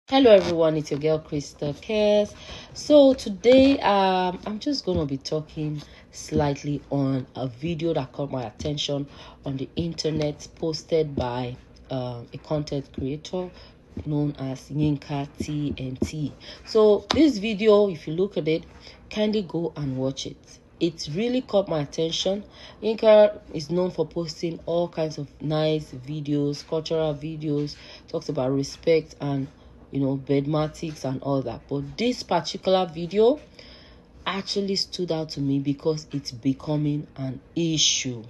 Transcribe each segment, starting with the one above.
Hello everyone, it's your girl Krista Cares. So today I'm just gonna be talking slightly on a video that caught my attention on the internet, posted by a content creator known as Yinka TNT. So this video, if you look at it, kindly go and watch it. It really caught my attention. Yinka is known for posting all kinds of nice videos, cultural videos, talks about respect and bedmatics and all that. But this particular video actually stood out to me because it's becoming an issue.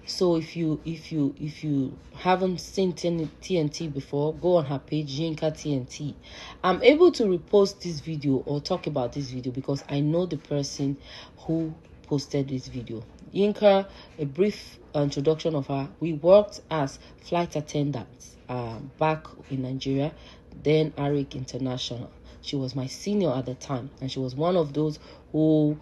So if you haven't seen TNT before, go on her page, Yinka TNT. I'm able to repost this video or talk about this video because I know the person who posted this video. Yinka, a brief introduction of her. We worked as flight attendants back in Nigeria, then Arik International. She was my senior at the time, and she was one of those who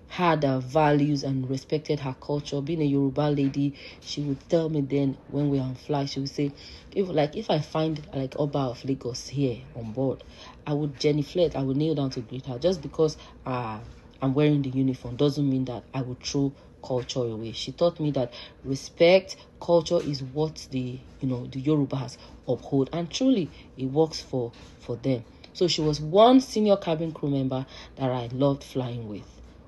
had her values and respected her culture. Being a Yoruba lady, she would tell me then when we were on flight, she would say, if I find like Oba of Lagos here on board, I would genuflect, I would kneel down to greet her. Just because I'm wearing the uniform doesn't mean that I would throw culture away. She taught me that respect, culture is what the Yorubas uphold, and truly it works for them. So she was one senior cabin crew member that I loved flying with.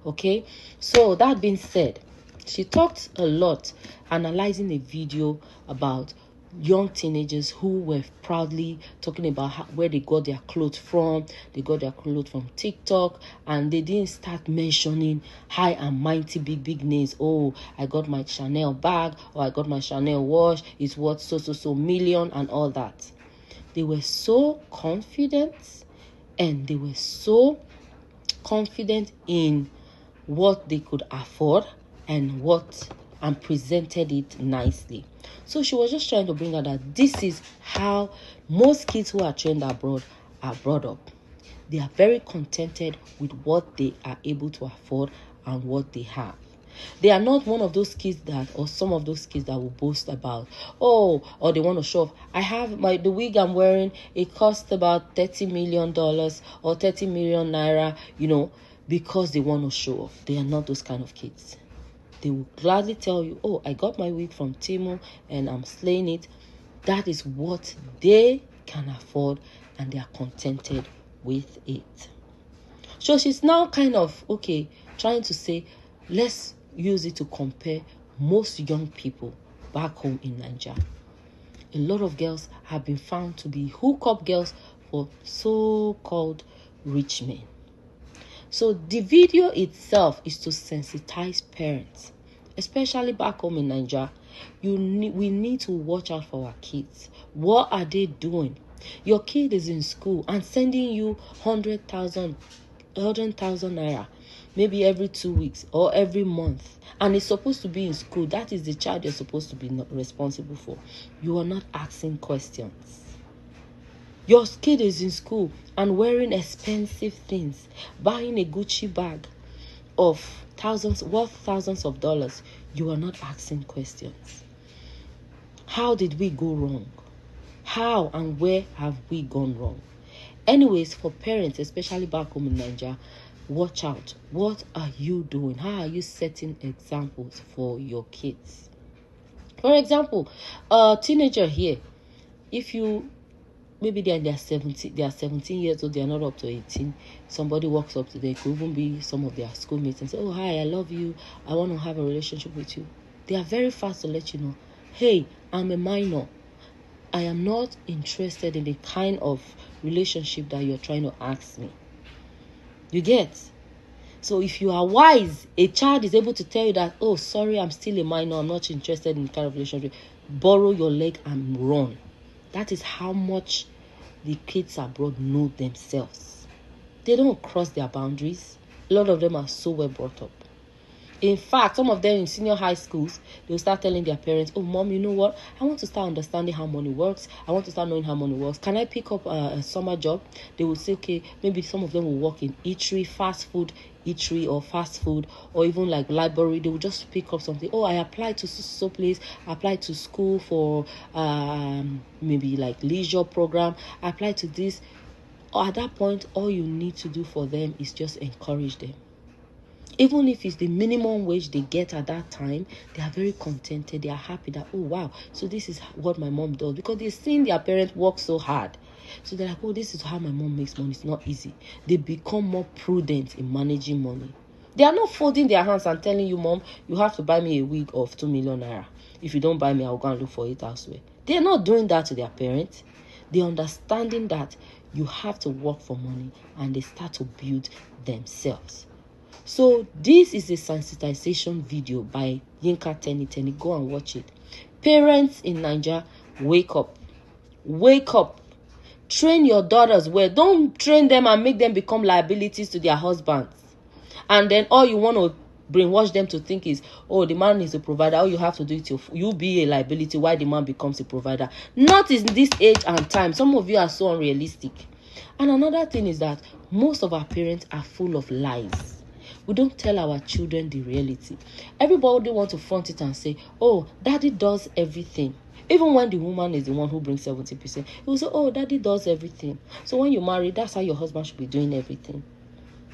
Okay, so that being said, she talked a lot analyzing a video about young teenagers who were proudly talking about where they got their clothes from. They got their clothes from TikTok, and they didn't start mentioning high and mighty big names. Oh, I got my Chanel bag, or I got my Chanel watch, it's worth so million and all that. They were so confident, and they were so confident in what they could afford and presented it nicely. So she was just trying to bring out that this is how most kids who are trained abroad are brought up. They are very contented with what they are able to afford and what they have. They are not one of those kids or some of those kids that will boast about, or they want to show off. I have the wig I'm wearing, it cost about $30 million or 30 million naira, because they want to show off. They are not those kind of kids. They will gladly tell you, oh, I got my wig from Timo and I'm slaying it. That is what they can afford, and they are contented with it. So she's now kind of, trying to say, let's use it to compare most young people back home in Nigeria. A lot of girls have been found to be hookup girls for so-called rich men. So the video itself is to sensitize parents, especially back home in Nigeria. We need to watch out for our kids. What are they doing? Your kid is in school and sending you 100,000 naira, maybe every 2 weeks or every month, and it's supposed to be in school. That is the child you're supposed to be responsible for. You are not asking questions. Your kid is in school and wearing expensive things, buying a Gucci bag worth thousands of dollars. You are not asking questions. How did we go wrong? How and where have we gone wrong? Anyways, for parents, especially back home in Nigeria, watch out. What are you doing? How are you setting examples for your kids? For example, a teenager here, if you maybe they are 17 years old, they are not up to 18. Somebody walks up to them, it could even be some of their schoolmates, and say, oh, hi, I love you, I want to have a relationship with you. They are very fast to let you know, hey, I'm a minor. I am not interested in the kind of relationship that you're trying to ask me. You get? So if you are wise, a child is able to tell you that, oh, sorry, I'm still a minor, I'm not interested in the kind of relationship. Borrow your leg and run. That is how much the kids abroad know themselves. They don't cross their boundaries. A lot of them are so well brought up. In fact, some of them in senior high schools, they'll start telling their parents, oh, mom, you know what? I want to start understanding how money works. I want to start knowing how money works. Can I pick up a summer job? They will say, okay, maybe some of them will work in eatery, fast food eatery or fast food, or even like library. They will just pick up something. Oh, I applied to so place. I applied to school for maybe like leisure program. I applied to this. Or at that point, all you need to do for them is just encourage them. Even if it's the minimum wage they get at that time, they are very contented. They are happy that, oh, wow, so this is what my mom does. Because they've seen their parents work so hard. So they're like, oh, this is how my mom makes money. It's not easy. They become more prudent in managing money. They are not folding their hands and telling you, mom, you have to buy me a wig of 2 million naira. If you don't buy me, I'll go and look for it elsewhere. They're not doing that to their parents. They're understanding that you have to work for money, and they start to build themselves. So this is a sensitization video by Yinka Tenny. Go and watch it. Parents in Nigeria, wake up. Wake up. Train your daughters well. Don't train them and make them become liabilities to their husbands. And then all you want to brainwash them to think is, oh, the man is a provider. All you have to do is you be a liability while the man becomes a provider. Not in this age and time. Some of you are so unrealistic. And another thing is that most of our parents are full of lies. We don't tell our children the reality. Everybody wants to front it and say, oh, daddy does everything. Even when the woman is the one who brings 70%, he will say, oh, daddy does everything. So when you marry, that's how your husband should be doing everything.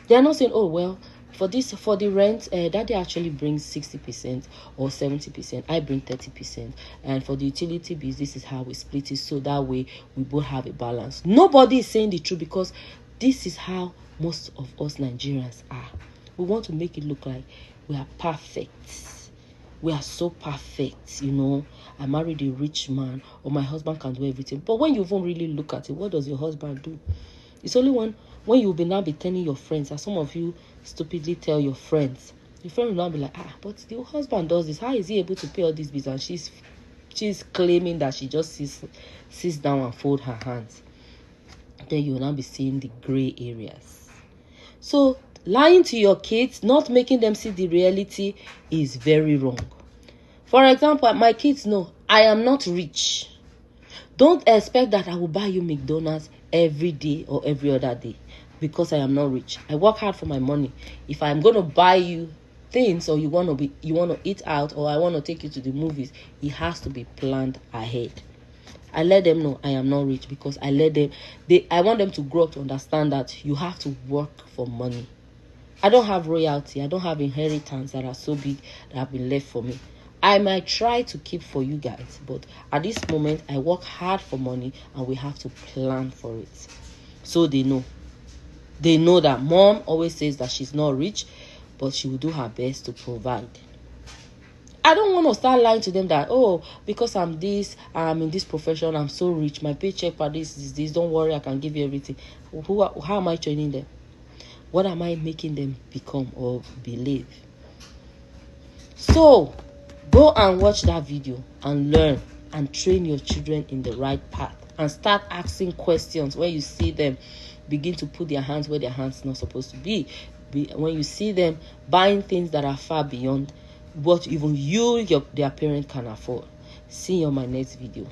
They are not saying, oh, well, for the rent, daddy actually brings 60% or 70%. I bring 30%. And for the utility bills, this is how we split it. So that way, we both have a balance. Nobody is saying the truth, because this is how most of us Nigerians are. We want to make it look like we are perfect. We are so perfect, you know. I married a rich man, or my husband can do everything. But when you even really look at it, what does your husband do? It's only when you'll now be telling your friends, as some of you stupidly tell your friends. Your friend will now be like, but the husband does this. How is he able to pay all these bills? And she's claiming that she just sits down and fold her hands. Then you will now be seeing the gray areas. So lying to your kids, not making them see the reality, is very wrong. For example, my kids know I am not rich. Don't expect that I will buy you McDonald's every day or every other day, because I am not rich. I work hard for my money. If I'm going to buy you things, or you want to eat out, or I want to take you to the movies, it has to be planned ahead. I let them know I am not rich, because I want them to grow up to understand that you have to work for money. I don't have royalty. I don't have inheritance that are so big that have been left for me. I might try to keep for you guys, but at this moment, I work hard for money, and we have to plan for it. So they know. They know that mom always says that she's not rich, but she will do her best to provide. I don't want to start lying to them that, oh, because I'm in this profession, I'm so rich, my paycheck for this is this, don't worry, I can give you everything. How am I training them? What am I making them become or believe? So, go and watch that video and learn and train your children in the right path. And start asking questions when you see them begin to put their hands where their hands are not supposed to be. When you see them buying things that are far beyond what even their parent can afford. See you on my next video.